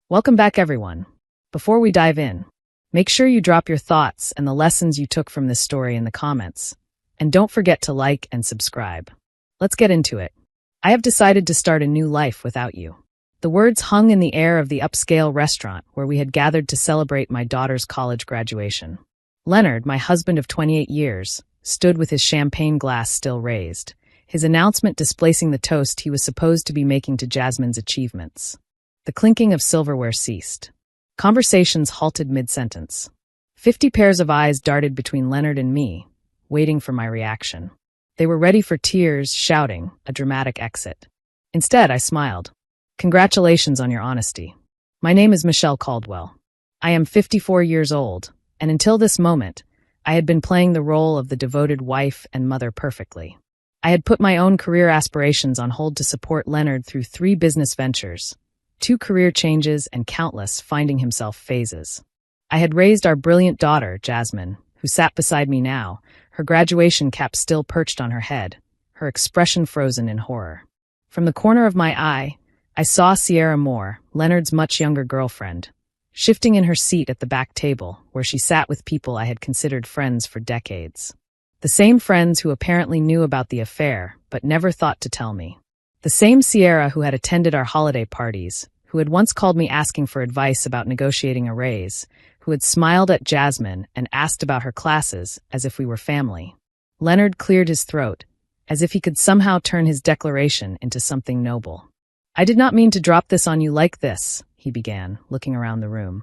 Welcome back, everyone. Before we dive in, make sure you drop your thoughts and the lessons you took from this story in the comments. And don't forget to like and subscribe. Let's get into it. I have decided to start a new life without you. The words hung in the air of the upscale restaurant where we had gathered to celebrate my daughter's college graduation. Leonard, my husband of 28 years, stood with his champagne glass still raised, his announcement displacing the toast he was supposed to be making to Jasmine's achievements. The clinking of silverware ceased. Conversations halted mid-sentence. 50 pairs of eyes darted between Leonard and me, waiting for my reaction. They were ready for tears, shouting, a dramatic exit. Instead, I smiled. Congratulations on your honesty. My name is Michelle Caldwell. I am 54 years old, and until this moment, I had been playing the role of the devoted wife and mother perfectly. I had put my own career aspirations on hold to support Leonard through 3 business ventures, 2 career changes, and countless finding himself phases. I had raised our brilliant daughter, Jasmine, who sat beside me now, her graduation cap still perched on her head, her expression frozen in horror. From the corner of my eye, I saw Sierra Moore, Leonard's much younger girlfriend, shifting in her seat at the back table, where she sat with people I had considered friends for decades. The same friends who apparently knew about the affair, but never thought to tell me. The same Sierra who had attended our holiday parties, who had once called me asking for advice about negotiating a raise, who had smiled at Jasmine and asked about her classes as if we were family. Leonard cleared his throat, as if he could somehow turn his declaration into something noble. I did not mean to drop this on you like this, he began, looking around the room.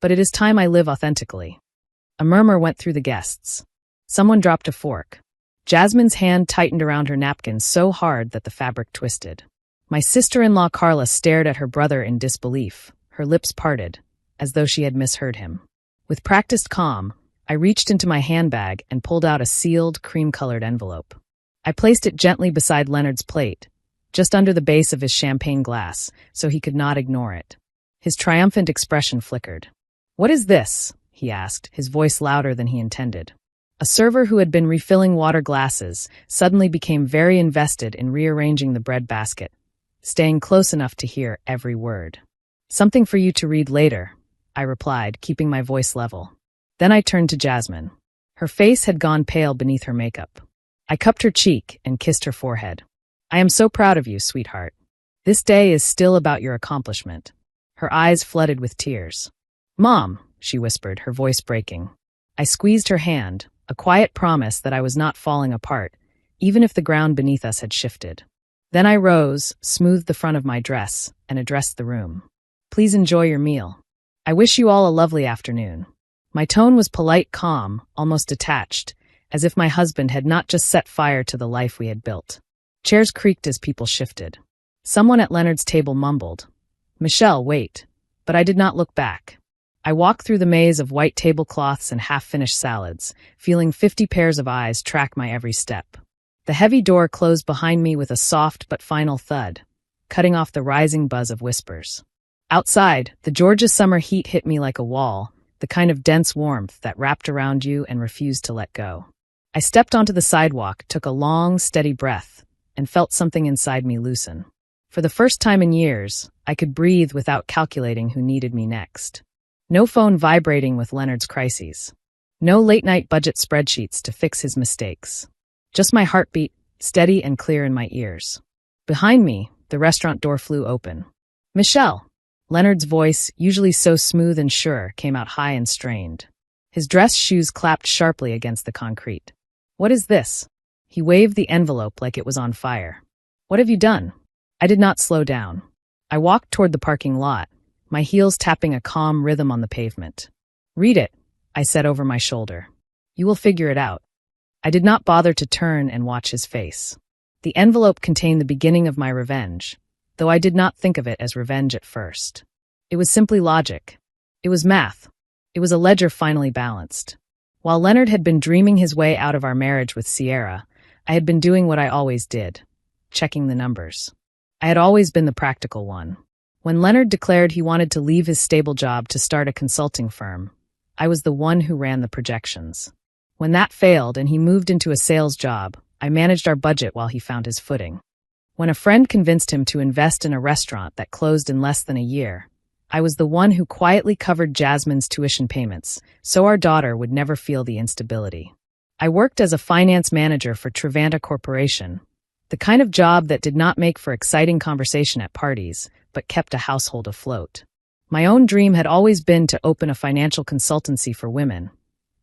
But it is time I live authentically. A murmur went through the guests. Someone dropped a fork. Jasmine's hand tightened around her napkin so hard that the fabric twisted. My sister-in-law Carla stared at her brother in disbelief, her lips parted, as though she had misheard him. With practiced calm, I reached into my handbag and pulled out a sealed, cream-colored envelope. I placed it gently beside Leonard's plate, just under the base of his champagne glass, so he could not ignore it. His triumphant expression flickered. "What is this?" he asked, his voice louder than he intended. A server who had been refilling water glasses suddenly became very invested in rearranging the bread basket, staying close enough to hear every word. "Something for you to read later," I replied, keeping my voice level. Then I turned to Jasmine. Her face had gone pale beneath her makeup. I cupped her cheek and kissed her forehead. "I am so proud of you, sweetheart. This day is still about your accomplishment." Her eyes flooded with tears. "Mom," she whispered, her voice breaking. I squeezed her hand, a quiet promise that I was not falling apart, even if the ground beneath us had shifted. Then I rose, smoothed the front of my dress, and addressed the room. "Please enjoy your meal. I wish you all a lovely afternoon." My tone was polite, calm, almost detached, as if my husband had not just set fire to the life we had built. Chairs creaked as people shifted. Someone at Leonard's table mumbled, "Michelle, wait." But I did not look back. I walked through the maze of white tablecloths and half-finished salads, feeling 50 pairs of eyes track my every step. The heavy door closed behind me with a soft but final thud, cutting off the rising buzz of whispers. Outside, the Georgia summer heat hit me like a wall, the kind of dense warmth that wrapped around you and refused to let go. I stepped onto the sidewalk, took a long, steady breath, and felt something inside me loosen. For the first time in years, I could breathe without calculating who needed me next. No phone vibrating with Leonard's crises. No late-night budget spreadsheets to fix his mistakes. Just my heartbeat, steady and clear in my ears. Behind me, the restaurant door flew open. "Michelle!" Leonard's voice, usually so smooth and sure, came out high and strained. His dress shoes clapped sharply against the concrete. "What is this?" He waved the envelope like it was on fire. "What have you done?" I did not slow down. I walked toward the parking lot, my heels tapping a calm rhythm on the pavement. "Read it," I said over my shoulder. "You will figure it out." I did not bother to turn and watch his face. The envelope contained the beginning of my revenge, though I did not think of it as revenge at first. It was simply logic. It was math. It was a ledger finally balanced. While Leonard had been dreaming his way out of our marriage with Sierra, I had been doing what I always did, checking the numbers. I had always been the practical one. When Leonard declared he wanted to leave his stable job to start a consulting firm, I was the one who ran the projections. When that failed and he moved into a sales job, I managed our budget while he found his footing. When a friend convinced him to invest in a restaurant that closed in less than a year, I was the one who quietly covered Jasmine's tuition payments, so our daughter would never feel the instability. I worked as a finance manager for Trevanta Corporation, the kind of job that did not make for exciting conversation at parties, but kept a household afloat. My own dream had always been to open a financial consultancy for women,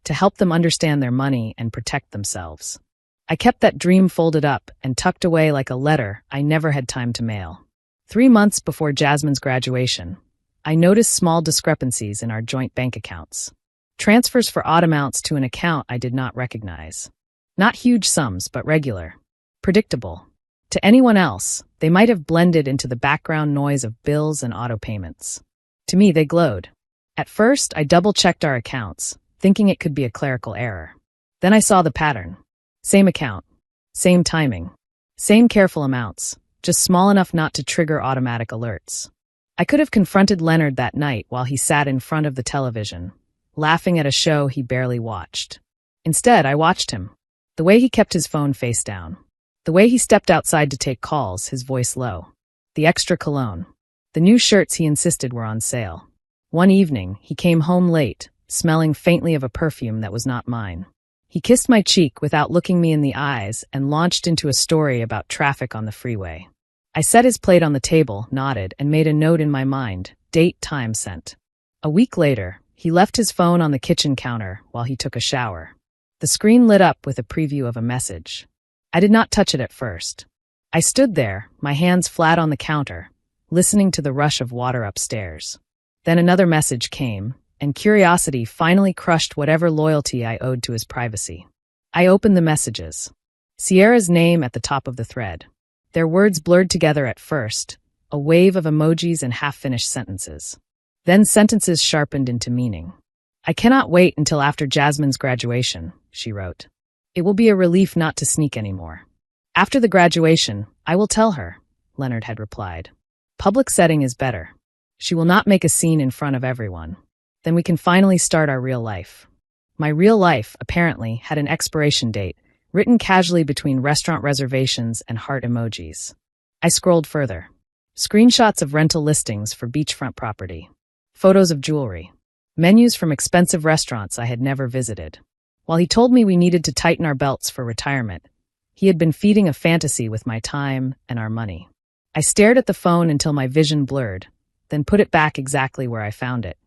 to help them understand their money and protect themselves. I kept that dream folded up and tucked away like a letter I never had time to mail. 3 months before Jasmine's graduation, I noticed small discrepancies in our joint bank accounts. Transfers for odd amounts to an account I did not recognize. Not huge sums, but regular. Predictable. To anyone else, they might have blended into the background noise of bills and auto payments. To me, they glowed. At first, I double-checked our accounts, thinking it could be a clerical error. Then I saw the pattern. Same account. Same timing. Same careful amounts, just small enough not to trigger automatic alerts. I could have confronted Leonard that night while he sat in front of the television, laughing at a show he barely watched. Instead, I watched him. The way he kept his phone face down. The way he stepped outside to take calls, his voice low. The extra cologne. The new shirts he insisted were on sale. One evening, he came home late, smelling faintly of a perfume that was not mine. He kissed my cheek without looking me in the eyes and launched into a story about traffic on the freeway. I set his plate on the table, nodded, and made a note in my mind, date, time sent. A week later, he left his phone on the kitchen counter while he took a shower. The screen lit up with a preview of a message. I did not touch it at first. I stood there, my hands flat on the counter, listening to the rush of water upstairs. Then another message came, and curiosity finally crushed whatever loyalty I owed to his privacy. I opened the messages. Sierra's name at the top of the thread. Their words blurred together at first, a wave of emojis and half-finished sentences. Then sentences sharpened into meaning. I cannot wait until after Jasmine's graduation, she wrote. It will be a relief not to sneak anymore. After the graduation, I will tell her, Leonard had replied. Public setting is better. She will not make a scene in front of everyone. Then we can finally start our real life. My real life, apparently, had an expiration date, written casually between restaurant reservations and heart emojis. I scrolled further. Screenshots of rental listings for beachfront property. Photos of jewelry. Menus from expensive restaurants I had never visited. While he told me we needed to tighten our belts for retirement, he had been feeding a fantasy with my time and our money. I stared at the phone until my vision blurred, then put it back exactly where I found it.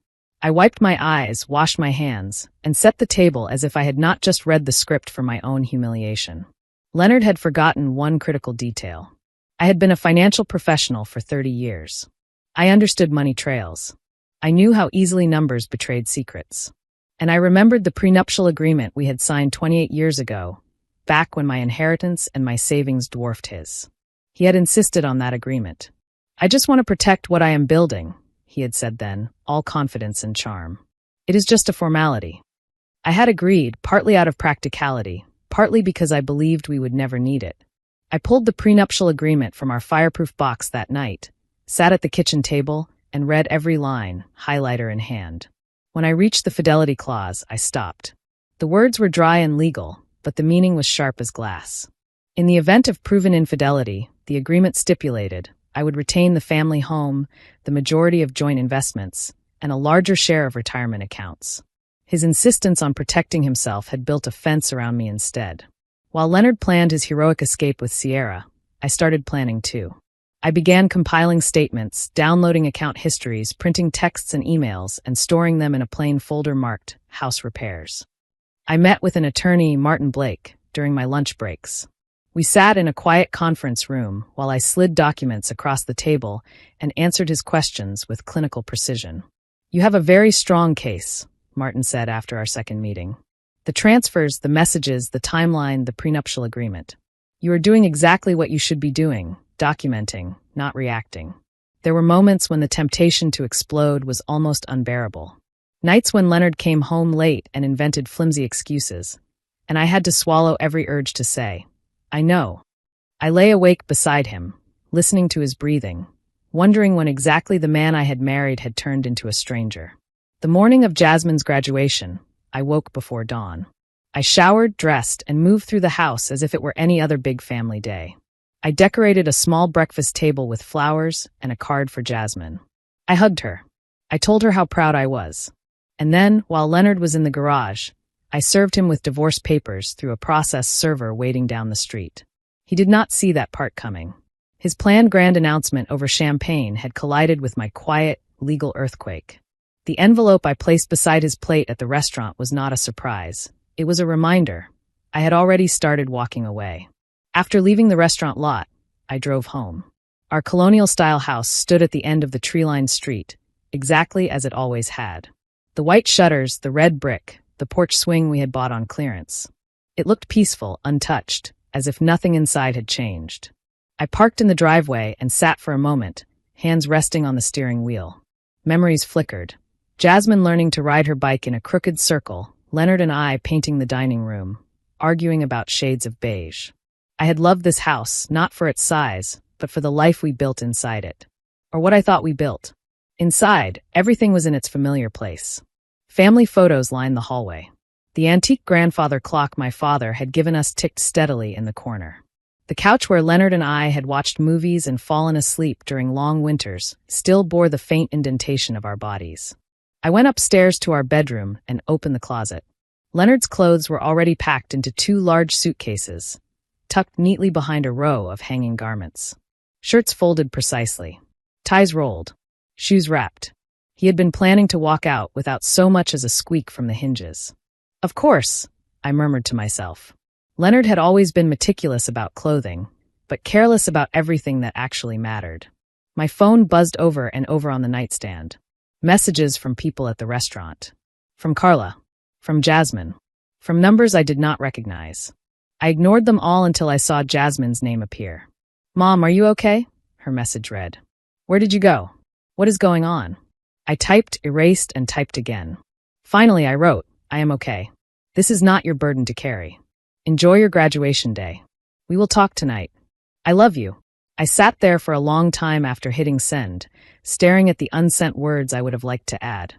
I wiped my eyes, washed my hands, and set the table as if I had not just read the script for my own humiliation. Leonard had forgotten one critical detail. I had been a financial professional for 30 years. I understood money trails. I knew how easily numbers betrayed secrets. And I remembered the prenuptial agreement we had signed 28 years ago, back when my inheritance and my savings dwarfed his. He had insisted on that agreement. I just want to protect what I am building, he had said then, all confidence and charm. It is just a formality. I had agreed, partly out of practicality, partly because I believed we would never need it. I pulled the prenuptial agreement from our fireproof box that night, sat at the kitchen table, and read every line, highlighter in hand. When I reached the fidelity clause, I stopped. The words were dry and legal, but the meaning was sharp as glass. In the event of proven infidelity, the agreement stipulated, I would retain the family home, the majority of joint investments, and a larger share of retirement accounts. His insistence on protecting himself had built a fence around me instead. While Leonard planned his heroic escape with Sierra, I started planning too. I began compiling statements, downloading account histories, printing texts and emails, and storing them in a plain folder marked House Repairs. I met with an attorney, Martin Blake, during my lunch breaks. We sat in a quiet conference room while I slid documents across the table and answered his questions with clinical precision. You have a very strong case, Martin said after our second meeting. The transfers, the messages, the timeline, the prenuptial agreement. You are doing exactly what you should be doing, documenting, not reacting. There were moments when the temptation to explode was almost unbearable. Nights when Leonard came home late and invented flimsy excuses, and I had to swallow every urge to say, I know. I lay awake beside him, listening to his breathing, wondering when exactly the man I had married had turned into a stranger. The morning of Jasmine's graduation, I woke before dawn. I showered, dressed, and moved through the house as if it were any other big family day. I decorated a small breakfast table with flowers and a card for Jasmine. I hugged her. I told her how proud I was. And then, while Leonard was in the garage, I served him with divorce papers through a process server waiting down the street. He did not see that part coming. His planned grand announcement over champagne had collided with my quiet, legal earthquake. The envelope I placed beside his plate at the restaurant was not a surprise. It was a reminder. I had already started walking away. After leaving the restaurant lot, I drove home. Our colonial-style house stood at the end of the tree-lined street, exactly as it always had. The white shutters, the red brick, the porch swing we had bought on clearance. It looked peaceful, untouched, as if nothing inside had changed. I parked in the driveway and sat for a moment, hands resting on the steering wheel. Memories flickered. Jasmine learning to ride her bike in a crooked circle, Leonard and I painting the dining room, arguing about shades of beige. I had loved this house, not for its size, but for the life we built inside it. Or what I thought we built. Inside, everything was in its familiar place. Family photos lined the hallway. The antique grandfather clock my father had given us ticked steadily in the corner. The couch where Leonard and I had watched movies and fallen asleep during long winters still bore the faint indentation of our bodies. I went upstairs to our bedroom and opened the closet. Leonard's clothes were already packed into 2 large suitcases, tucked neatly behind a row of hanging garments. Shirts folded precisely. Ties rolled. Shoes wrapped. He had been planning to walk out without so much as a squeak from the hinges. Of course, I murmured to myself. Leonard had always been meticulous about clothing, but careless about everything that actually mattered. My phone buzzed over and over on the nightstand. Messages from people at the restaurant. From Carla. From Jasmine. From numbers I did not recognize. I ignored them all until I saw Jasmine's name appear. "Mom, are you okay?" her message read. "Where did you go? What is going on?" I typed, erased, and typed again. Finally, I wrote, "I am okay. This is not your burden to carry. Enjoy your graduation day. We will talk tonight. I love you." I sat there for a long time after hitting send, staring at the unsent words I would have liked to add.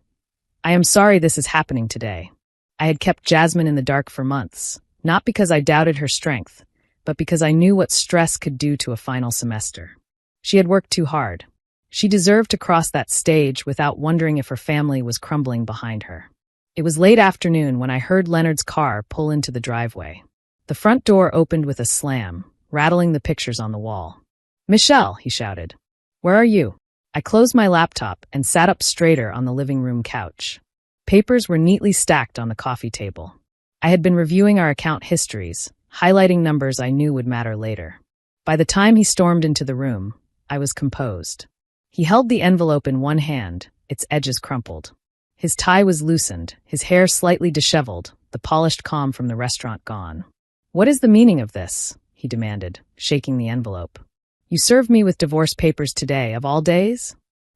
I am sorry this is happening today. I had kept Jasmine in the dark for months, not because I doubted her strength, but because I knew what stress could do to a final semester. She had worked too hard. She deserved to cross that stage without wondering if her family was crumbling behind her. It was late afternoon when I heard Leonard's car pull into the driveway. The front door opened with a slam, rattling the pictures on the wall. "Michelle," he shouted. "Where are you?" I closed my laptop and sat up straighter on the living room couch. Papers were neatly stacked on the coffee table. I had been reviewing our account histories, highlighting numbers I knew would matter later. By the time he stormed into the room, I was composed. He held the envelope in one hand, its edges crumpled. His tie was loosened, his hair slightly disheveled, the polished calm from the restaurant gone. "What is the meaning of this?" he demanded, shaking the envelope. "You served me with divorce papers today, of all days?"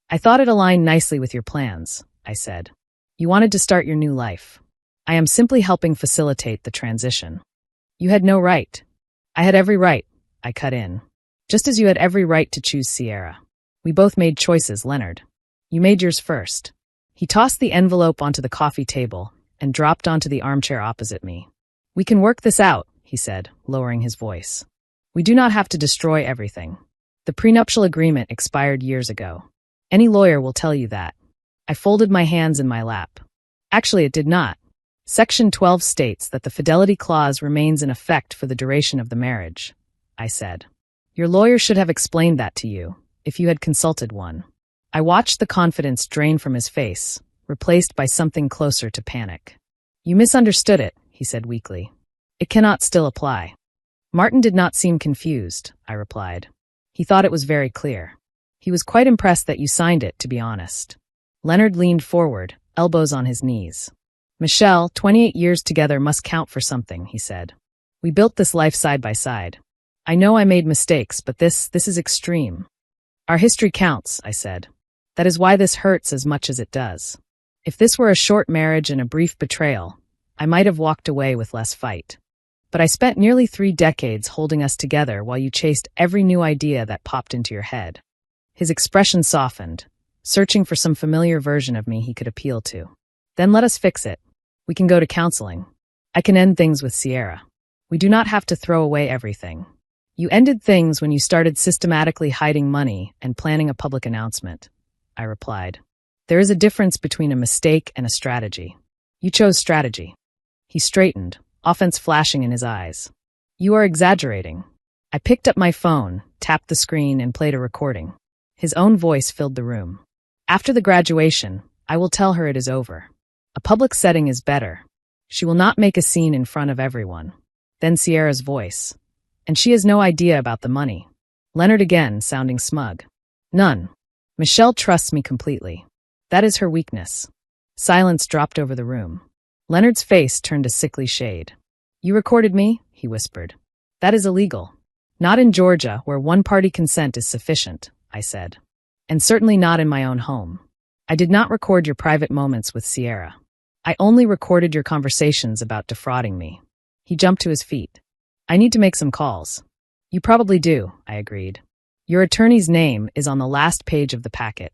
"I thought it aligned nicely with your plans," I said. "You wanted to start your new life. I am simply helping facilitate the transition." "You had no right." "I had every right," I cut in. "Just as you had every right to choose Sierra. We both made choices, Leonard. You made yours first." He tossed the envelope onto the coffee table and dropped onto the armchair opposite me. "We can work this out," he said, lowering his voice. "We do not have to destroy everything. The prenuptial agreement expired years ago. Any lawyer will tell you that." I folded my hands in my lap. "Actually, it did not. Section 12 states that the fidelity clause remains in effect for the duration of the marriage," I said. "Your lawyer should have explained that to you, if you had consulted one." I watched the confidence drain from his face, replaced by something closer to panic. "You misunderstood it," he said weakly. "It cannot still apply." "Martin did not seem confused," I replied. "He thought it was very clear. He was quite impressed that you signed it, to be honest." Leonard leaned forward, elbows on his knees. "Michelle, 28 years together must count for something," he said. "We built this life side by side. I know I made mistakes, but this is extreme." "Our history counts," I said. "That is why this hurts as much as it does. If this were a short marriage and a brief betrayal, I might have walked away with less fight. But I spent nearly 3 decades holding us together while you chased every new idea that popped into your head." His expression softened, searching for some familiar version of me he could appeal to. "Then let us fix it. We can go to counseling. I can end things with Sierra. We do not have to throw away everything. You ended things when you started systematically hiding money and planning a public announcement," I replied. There is a difference between a mistake and a strategy. You chose strategy. He straightened, offense flashing in his eyes. You are exaggerating. I picked up my phone, tapped the screen, and played a recording. His own voice filled the room. After the graduation, I will tell her it is over. A public setting is better. She will not make a scene in front of everyone. Then Sierra's voice. And she has no idea about the money. Leonard again, sounding smug. None. Michelle trusts me completely. That is her weakness. Silence dropped over the room. Leonard's face turned a sickly shade. You recorded me? He whispered. That is illegal. Not in Georgia, where one-party consent is sufficient, I said. And certainly not in my own home. I did not record your private moments with Sierra. I only recorded your conversations about defrauding me. He jumped to his feet. I need to make some calls. You probably do, I agreed. Your attorney's name is on the last page of the packet.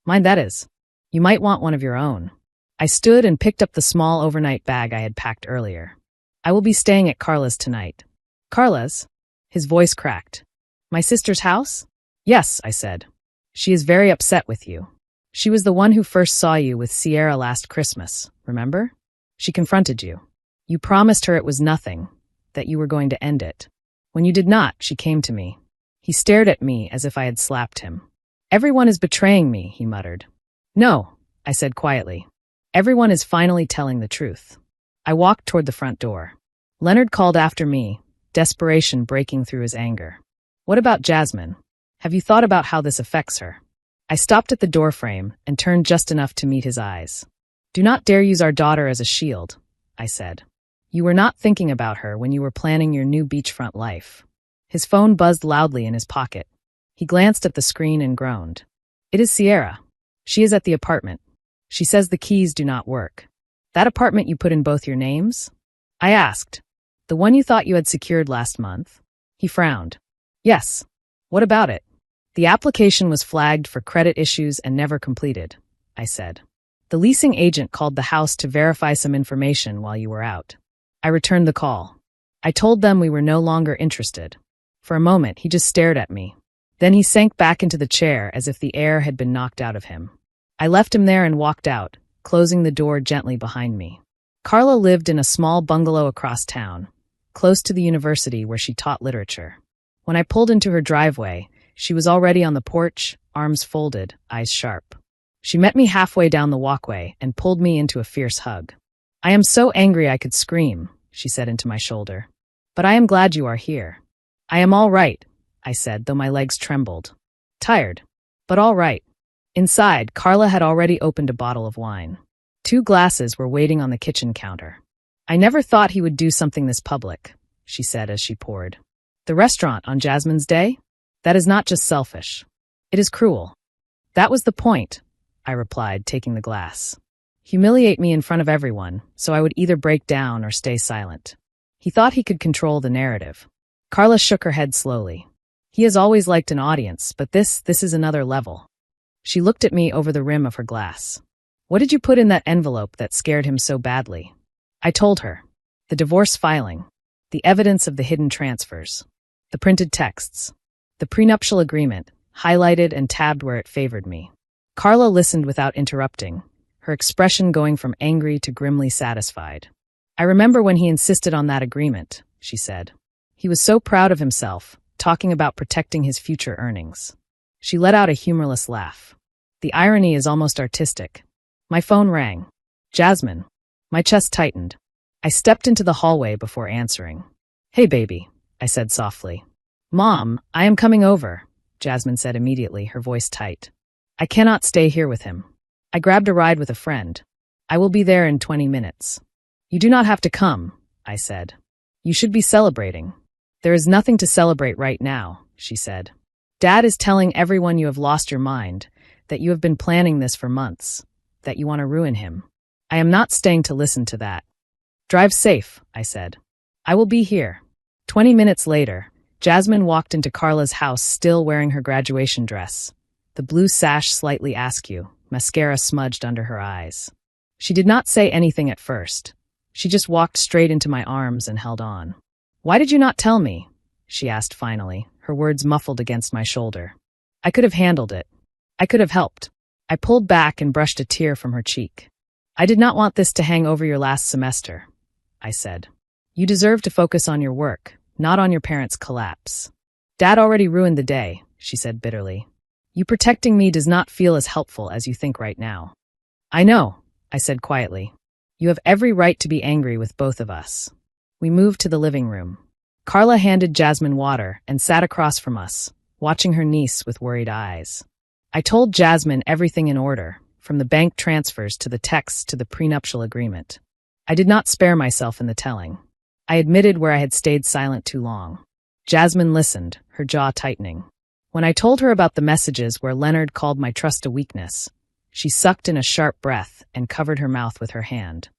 Mine that is. You might want one of your own. I stood and picked up the small overnight bag I had packed earlier. I will be staying at Carla's tonight. Carla's? His voice cracked. My sister's house? Yes, I said. She is very upset with you. She was the one who first saw you with Sierra last Christmas, remember? She confronted you. You promised her it was nothing, that you were going to end it. When you did not, she came to me. He stared at me as if I had slapped him. Everyone is betraying me, he muttered. No, I said quietly. Everyone is finally telling the truth. I walked toward the front door. Leonard called after me, desperation breaking through his anger. What about Jasmine? Have you thought about how this affects her? I stopped at the doorframe and turned just enough to meet his eyes. Do not dare use our daughter as a shield, I said. You were not thinking about her when you were planning your new beachfront life. His phone buzzed loudly in his pocket. He glanced at the screen and groaned. It is Sierra. She is at the apartment. She says the keys do not work. That apartment you put in both your names? I asked. The one you thought you had secured last month? He frowned. Yes. What about it? The application was flagged for credit issues and never completed, I said. The leasing agent called the house to verify some information while you were out. I returned the call. I told them we were no longer interested. For a moment, he just stared at me. Then he sank back into the chair as if the air had been knocked out of him. I left him there and walked out, closing the door gently behind me. Carla lived in a small bungalow across town, close to the university where she taught literature. When I pulled into her driveway, she was already on the porch, arms folded, eyes sharp. She met me halfway down the walkway and pulled me into a fierce hug. I am so angry I could scream, she said into my shoulder. But I am glad you are here. I am all right, I said, though my legs trembled. Tired, but all right. Inside, Carla had already opened a bottle of wine. 2 glasses were waiting on the kitchen counter. I never thought he would do something this public, she said as she poured. The restaurant on Jasmine's day? That is not just selfish. It is cruel. That was the point, I replied, taking the glass. Humiliate me in front of everyone, so I would either break down or stay silent. He thought he could control the narrative. Carla shook her head slowly. He has always liked an audience, but this is another level. She looked at me over the rim of her glass. What did you put in that envelope that scared him so badly? I told her. The divorce filing. The evidence of the hidden transfers. The printed texts. The prenuptial agreement, highlighted and tabbed where it favored me. Carla listened without interrupting, her expression going from angry to grimly satisfied. I remember when he insisted on that agreement, she said. He was so proud of himself, talking about protecting his future earnings. She let out a humorless laugh. The irony is almost artistic. My phone rang. Jasmine. My chest tightened. I stepped into the hallway before answering. Hey, baby, I said softly. Mom, I am coming over, Jasmine said immediately, her voice tight. I cannot stay here with him. I grabbed a ride with a friend. I will be there in 20 minutes. You do not have to come, I said. You should be celebrating. There is nothing to celebrate right now, she said. Dad is telling everyone you have lost your mind, that you have been planning this for months, that you want to ruin him. I am not staying to listen to that. Drive safe, I said. I will be here. 20 minutes later, Jasmine walked into Carla's house still wearing her graduation dress, the blue sash slightly askew, mascara smudged under her eyes. She did not say anything at first. She just walked straight into my arms and held on. Why did you not tell me? She asked finally, her words muffled against my shoulder. I could have handled it. I could have helped. I pulled back and brushed a tear from her cheek. I did not want this to hang over your last semester, I said. You deserve to focus on your work, not on your parents' collapse. Dad already ruined the day, she said bitterly. You protecting me does not feel as helpful as you think right now. I know, I said quietly. You have every right to be angry with both of us. We moved to the living room. Carla handed Jasmine water and sat across from us, watching her niece with worried eyes. I told Jasmine everything in order, from the bank transfers to the texts to the prenuptial agreement. I did not spare myself in the telling. I admitted where I had stayed silent too long. Jasmine listened, her jaw tightening. When I told her about the messages where Leonard called my trust a weakness, she sucked in a sharp breath and covered her mouth with her hand.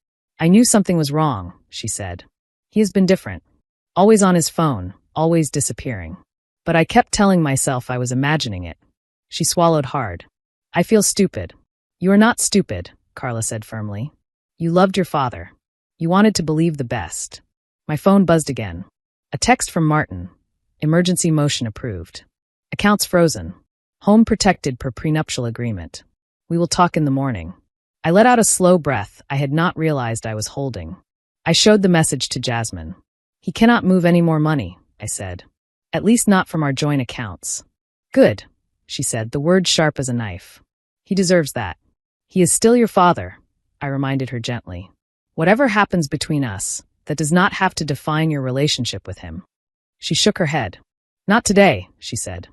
I knew something was wrong, she said. He has been different. Always on his phone, always disappearing. But I kept telling myself I was imagining it. She swallowed hard. I feel stupid. You are not stupid, Carla said firmly. You loved your father. You wanted to believe the best. My phone buzzed again. A text from Martin. Emergency motion approved. Accounts frozen. Home protected per prenuptial agreement. We will talk in the morning. I let out a slow breath I had not realized I was holding. I showed the message to Jasmine. He cannot move any more money, I said. At least not from our joint accounts. Good, she said, the word sharp as a knife. He deserves that. He is still your father, I reminded her gently. Whatever happens between us, that does not have to define your relationship with him. She shook her head. Not today, she said.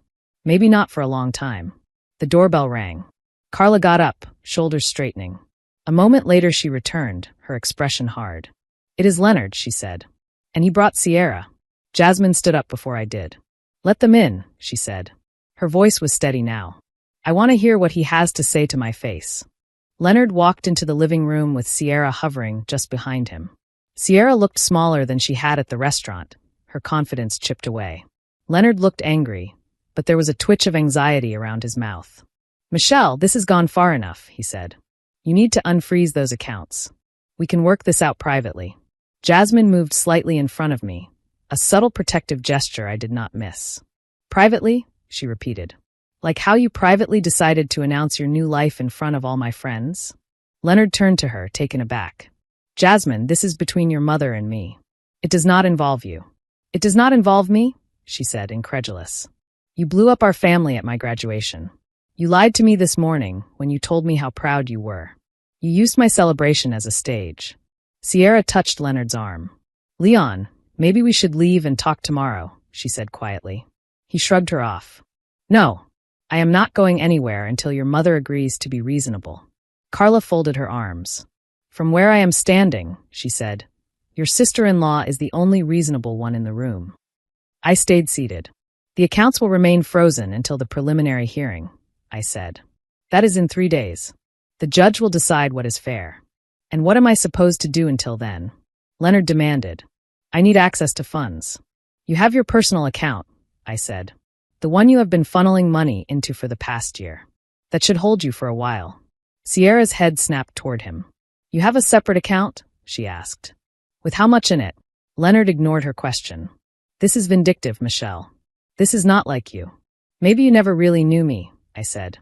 Maybe not for a long time. The doorbell rang. Carla got up, shoulders straightening. A moment later she returned, her expression hard. It is Leonard, she said. And he brought Sierra. Jasmine stood up before I did. Let them in, she said. Her voice was steady now. I want to hear what he has to say to my face. Leonard walked into the living room with Sierra hovering just behind him. Sierra looked smaller than she had at the restaurant, her confidence chipped away. Leonard looked angry, but there was a twitch of anxiety around his mouth. Michelle, this has gone far enough, he said. You need to unfreeze those accounts. We can work this out privately. Jasmine moved slightly in front of me, a subtle protective gesture I did not miss. Privately? She repeated. Like how you privately decided to announce your new life in front of all my friends? Leonard turned to her, taken aback. Jasmine, this is between your mother and me. It does not involve you. It does not involve me? She said, incredulous. You blew up our family at my graduation. You lied to me this morning when you told me how proud you were. You used my celebration as a stage. Sierra touched Leonard's arm. Leon, maybe we should leave and talk tomorrow, she said quietly. He shrugged her off. No, I am not going anywhere until your mother agrees to be reasonable. Carla folded her arms. From where I am standing, she said, your sister-in-law is the only reasonable one in the room. I stayed seated. The accounts will remain frozen until the preliminary hearing, I said. That is in 3 days. The judge will decide what is fair. And what am I supposed to do until then? Leonard demanded. I need access to funds. You have your personal account, I said. The one you have been funneling money into for the past year. That should hold you for a while. Sierra's head snapped toward him. You have a separate account? She asked. With how much in it? Leonard ignored her question. This is vindictive, Michelle. This is not like you. Maybe you never really knew me, I said.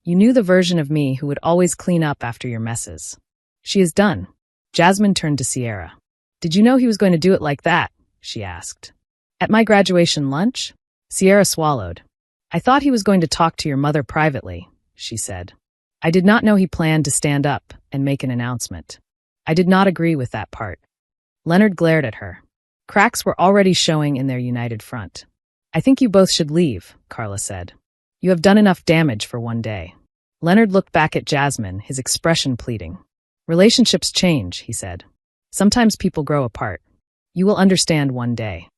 You knew the version of me who would always clean up after your messes. She is done. Jasmine turned to Sierra. Did you know he was going to do it like that? She asked. At my graduation lunch? Sierra swallowed. I thought he was going to talk to your mother privately, she said. I did not know he planned to stand up and make an announcement. I did not agree with that part. Leonard glared at her. Cracks were already showing in their united front. I think you both should leave, Carla said. You have done enough damage for one day. Leonard looked back at Jasmine, his expression pleading. Relationships change, he said. Sometimes people grow apart. You will understand one day.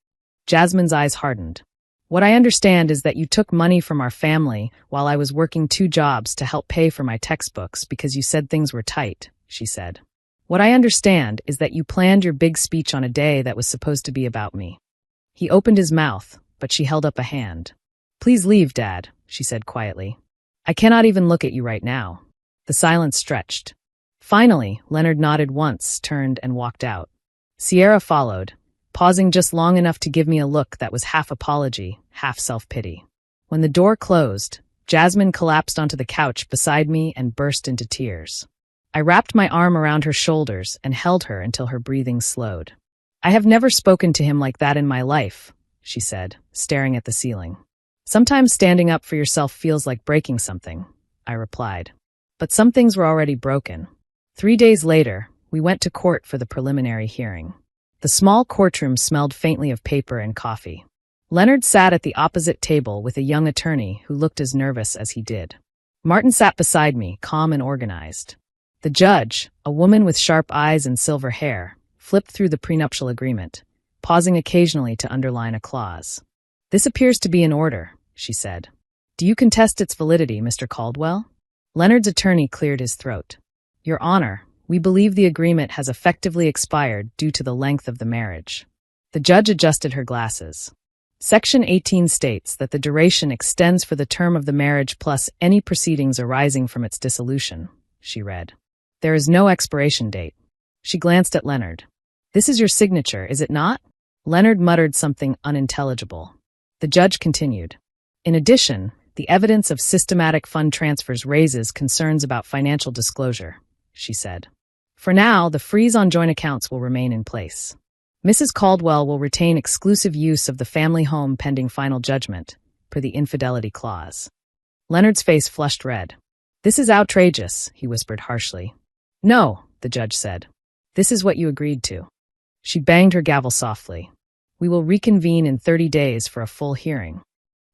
Jasmine's eyes hardened. What I understand is that you took money from our family while I was working 2 jobs to help pay for my textbooks because you said things were tight, she said. What I understand is that you planned your big speech on a day that was supposed to be about me. He opened his mouth, but she held up a hand. Please leave, Dad, she said quietly. I cannot even look at you right now. The silence stretched. Finally, Leonard nodded once, turned, and walked out. Sierra followed, pausing just long enough to give me a look that was half apology, half self-pity. When the door closed, Jasmine collapsed onto the couch beside me and burst into tears. I wrapped my arm around her shoulders and held her until her breathing slowed. "I have never spoken to him like that in my life," she said, staring at the ceiling. "Sometimes standing up for yourself feels like breaking something," I replied. But some things were already broken. 3 days later, we went to court for the preliminary hearing. The small courtroom smelled faintly of paper and coffee. Leonard sat at the opposite table with a young attorney who looked as nervous as he did. Martin sat beside me, calm and organized. The judge, a woman with sharp eyes and silver hair, flipped through the prenuptial agreement, pausing occasionally to underline a clause. "This appears to be in order," she said. "Do you contest its validity, Mr. Caldwell?" Leonard's attorney cleared his throat. "Your Honor, we believe the agreement has effectively expired due to the length of the marriage." The judge adjusted her glasses. Section 18 states that the duration extends for the term of the marriage plus any proceedings arising from its dissolution, she read. There is no expiration date. She glanced at Leonard. "This is your signature, is it not?" Leonard muttered something unintelligible. The judge continued. "In addition, the evidence of systematic fund transfers raises concerns about financial disclosure," she said. "For now, the freeze on joint accounts will remain in place. Mrs. Caldwell will retain exclusive use of the family home pending final judgment, per the infidelity clause." Leonard's face flushed red. "This is outrageous," he whispered harshly. "No," the judge said. "This is what you agreed to." She banged her gavel softly. "We will reconvene in 30 days for a full hearing."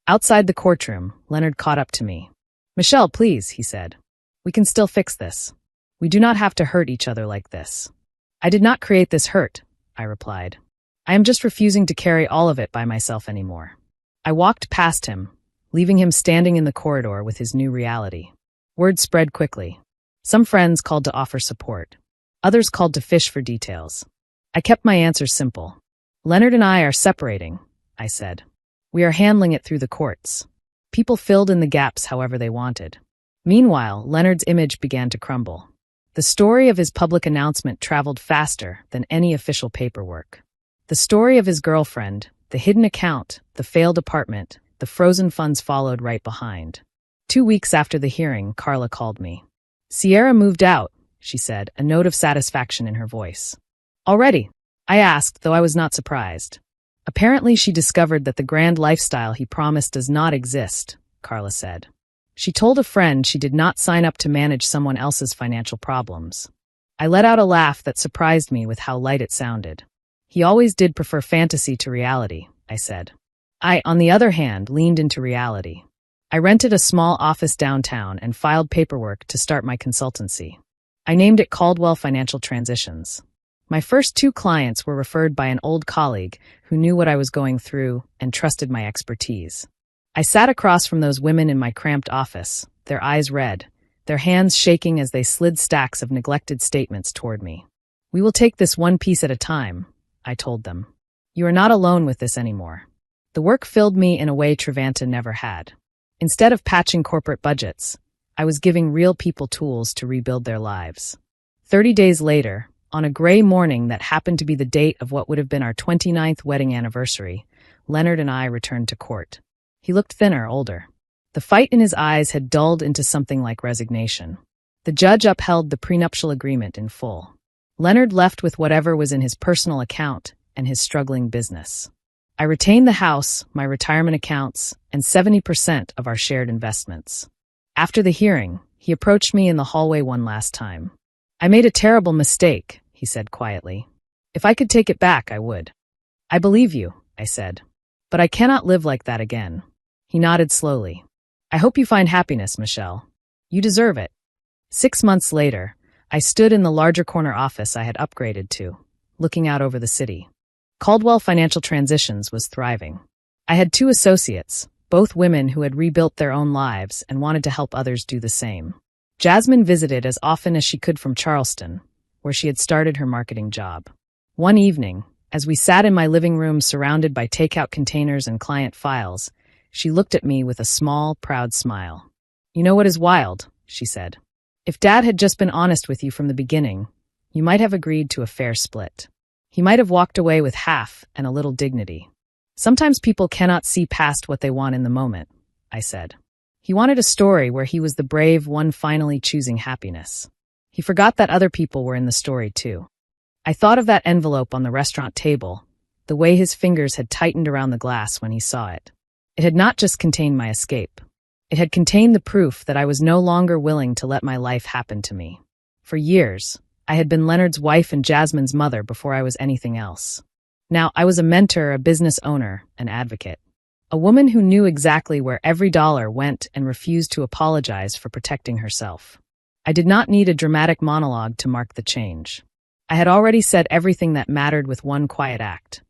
Outside the courtroom, Leonard caught up to me. "Michelle, please," he said. "We can still fix this. We do not have to hurt each other like this." "I did not create this hurt," I replied. "I am just refusing to carry all of it by myself anymore." I walked past him, leaving him standing in the corridor with his new reality. Word spread quickly. Some friends called to offer support. Others called to fish for details. I kept my answers simple. "Leonard and I are separating," I said. "We are handling it through the courts." People filled in the gaps however they wanted. Meanwhile, Leonard's image began to crumble. The story of his public announcement traveled faster than any official paperwork. The story of his girlfriend, the hidden account, the failed apartment, the frozen funds followed right behind. 2 weeks after the hearing, Carla called me. "Sierra moved out," she said, a note of satisfaction in her voice. "Already?" I asked, though I was not surprised. "Apparently she discovered that the grand lifestyle he promised does not exist," Carla said. She told a friend she did not sign up to manage someone else's financial problems. I let out a laugh that surprised me with how light it sounded. "He always did prefer fantasy to reality," I said. I, on the other hand, leaned into reality. I rented a small office downtown and filed paperwork to start my consultancy. I named it Caldwell Financial Transitions. My first 2 clients were referred by an old colleague who knew what I was going through and trusted my expertise. I sat across from those women in my cramped office, their eyes red, their hands shaking as they slid stacks of neglected statements toward me. "We will take this one piece at a time," I told them. "You are not alone with this anymore." The work filled me in a way Trevanta never had. Instead of patching corporate budgets, I was giving real people tools to rebuild their lives. 30 days later, on a gray morning that happened to be the date of what would have been our 29th wedding anniversary, Leonard and I returned to court. He looked thinner, older. The fight in his eyes had dulled into something like resignation. The judge upheld the prenuptial agreement in full. Leonard left with whatever was in his personal account and his struggling business. I retained the house, my retirement accounts, and 70% of our shared investments. After the hearing, he approached me in the hallway one last time. "I made a terrible mistake," he said quietly. "If I could take it back, I would." "I believe you," I said. "But I cannot live like that again." He nodded slowly. "I hope you find happiness, Michelle. You deserve it." 6 months later, I stood in the larger corner office I had upgraded to, looking out over the city. Caldwell Financial Transitions was thriving. I had 2 associates, both women who had rebuilt their own lives and wanted to help others do the same. Jasmine visited as often as she could from Charleston, where she had started her marketing job. One evening, as we sat in my living room surrounded by takeout containers and client files, she looked at me with a small, proud smile. "You know what is wild?" she said. "If Dad had just been honest with you from the beginning, you might have agreed to a fair split. He might have walked away with half and a little dignity." "Sometimes people cannot see past what they want in the moment," I said. He wanted a story where he was the brave one finally choosing happiness. He forgot that other people were in the story too. I thought of that envelope on the restaurant table, the way his fingers had tightened around the glass when he saw it. It had not just contained my escape. It had contained the proof that I was no longer willing to let my life happen to me. For years, I had been Leonard's wife and Jasmine's mother before I was anything else. Now, I was a mentor, a business owner, an advocate. A woman who knew exactly where every dollar went and refused to apologize for protecting herself. I did not need a dramatic monologue to mark the change. I had already said everything that mattered with one quiet act.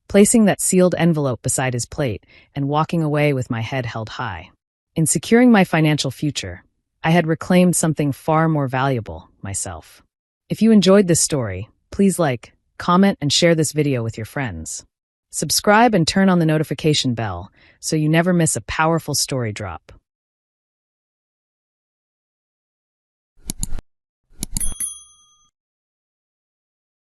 Placing that sealed envelope beside his plate and walking away with my head held high. In securing my financial future, I had reclaimed something far more valuable, myself. If you enjoyed this story, please like, comment, and share this video with your friends. Subscribe and turn on the notification bell so you never miss a powerful story drop.